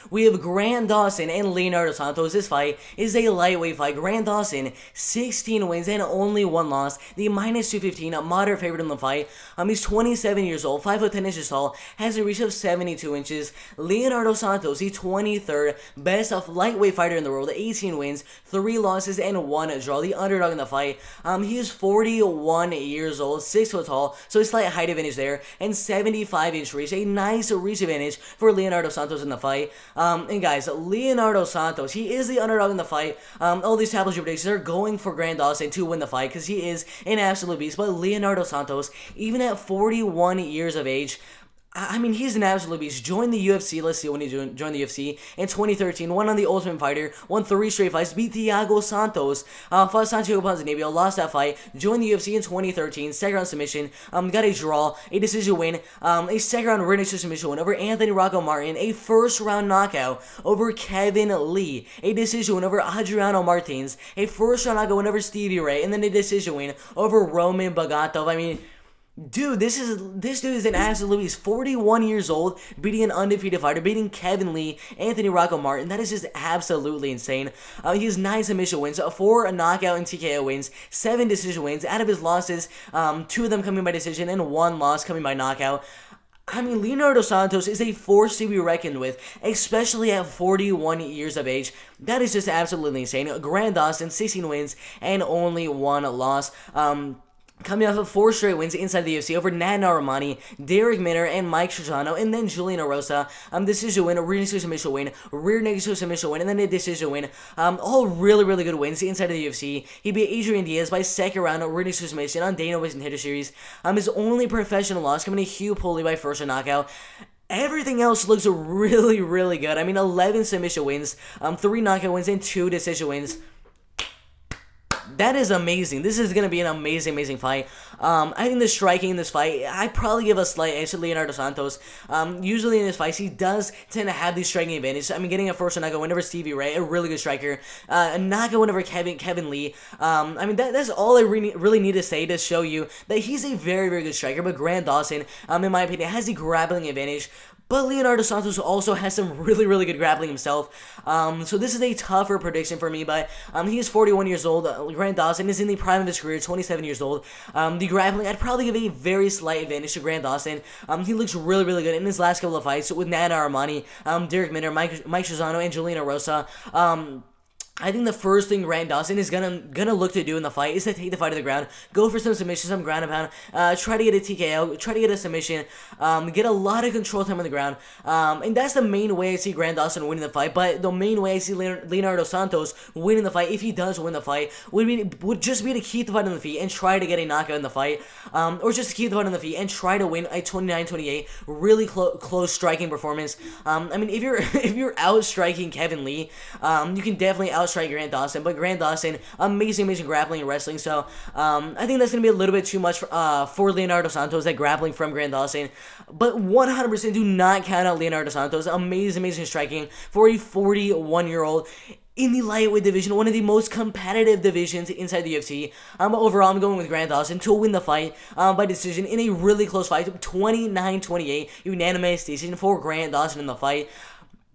we have Grant Dawson and Leonardo Santos. This fight is a lightweight fight. Grant Dawson, 16 wins and only 1 loss. The minus 215, a moderate favorite in the fight. He's 27 years old, 5 foot 10 inches tall, has a reach of 72 inches. Leonardo Santos, the 23rd best of lightweight fighter in the world, 18 wins, 3 losses, and 1 draw. The underdog in the fight. He is 41 years old, 6 foot tall, so a slight height advantage there, and 75-inch reach, a nice reach advantage for Leonardo Santos in the fight. And guys, Leonardo Santos, he is the underdog in the fight. All these tabloid predictions are going for Grant Dawson to win the fight because he is an absolute beast. But Leonardo Santos, even at 41 years of age, I mean, he's an absolute beast. Joined the UFC. Let's see when he joined the UFC in 2013. Won on the Ultimate Fighter. Won 3 straight fights. Beat Thiago Santos. Fought Santiago Ponzinibbio. Lost that fight. Joined the UFC in 2013. Second round submission. Got a draw. A decision win. A second round written submission win over Anthony Rocco Martin. A first round knockout over Kevin Lee. A decision win over Adriano Martins. A first round knockout win over Stevie Ray. And then a decision win over Roman Bagatov. I mean, dude, this dude is an absolute beast. 41 years old, beating an undefeated fighter, beating Kevin Lee, Anthony Rocco Martin. That is just absolutely insane. He has 9 submission wins, 4 knockout and TKO wins, 7 decision wins. Out of his losses, 2 of them coming by decision and 1 loss coming by knockout. I mean, Leonardo Santos is a force to be reckoned with, especially at 41 years of age. That is just absolutely insane. Grant Dawson, 16 wins and only 1 loss. Coming off of 4 straight wins inside the UFC over Nat Narimani, Derek Minner, and Mike Trajano, and then Julian Erosa. Decision win, a rear naked submission win, rear naked submission win, and then a decision win. All really, really good wins inside of the UFC. He beat Adrian Diaz by second round, rear naked submission on Dana White's Hitter Series. His only professional loss coming to Hugh Pulley by first round knockout. Everything else looks really, really good. I mean, 11 submission wins, 3 knockout wins, and 2 decision wins. That is amazing. This is going to be an amazing fight. I think the striking in this fight, I'd probably give a slight edge to Leonardo Santos. Usually in his fights, he does tend to have these striking advantages. I mean, getting a first knockout win over Stevie Ray, a really good striker. A knockout win over Kevin Lee. I mean, that's all I really need to say to show you that he's a very, very good striker. But Grant Dawson, in my opinion, has the grappling advantage. But Leonardo Santos also has some really, really good grappling himself. So this is a tougher prediction for me, but he is 41 years old. Grant Dawson is in the prime of his career, 27 years old. The grappling, I'd probably give a very slight advantage to Grant Dawson. He looks really, really good in his last couple of fights with Nat Narimani, Derek Minner, Mike Trajano, and Julian Erosa. I think the first thing Grant Dawson is gonna look to do in the fight is to take the fight to the ground, go for some submission, some ground and pound, try to get a TKO, try to get a submission, get a lot of control time on the ground, and that's the main way I see Grant Dawson winning the fight. But the main way I see Leonardo Santos winning the fight, if he does win the fight, would just be to keep the fight on the feet and try to get a knockout in the fight, or just to keep the fight on the feet and try to win a 29-28 really close striking performance. I mean, if you're out striking Kevin Lee, you can definitely outstrike Grant Dawson, but Grant Dawson, amazing grappling and wrestling, so I think that's going to be a little bit too much for Leonardo Santos, that grappling from Grant Dawson, but 100% do not count out Leonardo Santos. Amazing striking for a 41-year-old in the lightweight division, one of the most competitive divisions inside the UFC. Overall, I'm going with Grant Dawson to win the fight by decision in a really close fight, 29-28, unanimous decision for Grant Dawson in the fight.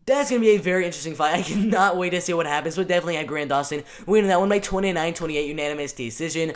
That's going to be a very interesting fight. I cannot wait to see what happens, but definitely had Grant Dawson winning that one by 29-28 unanimous decision.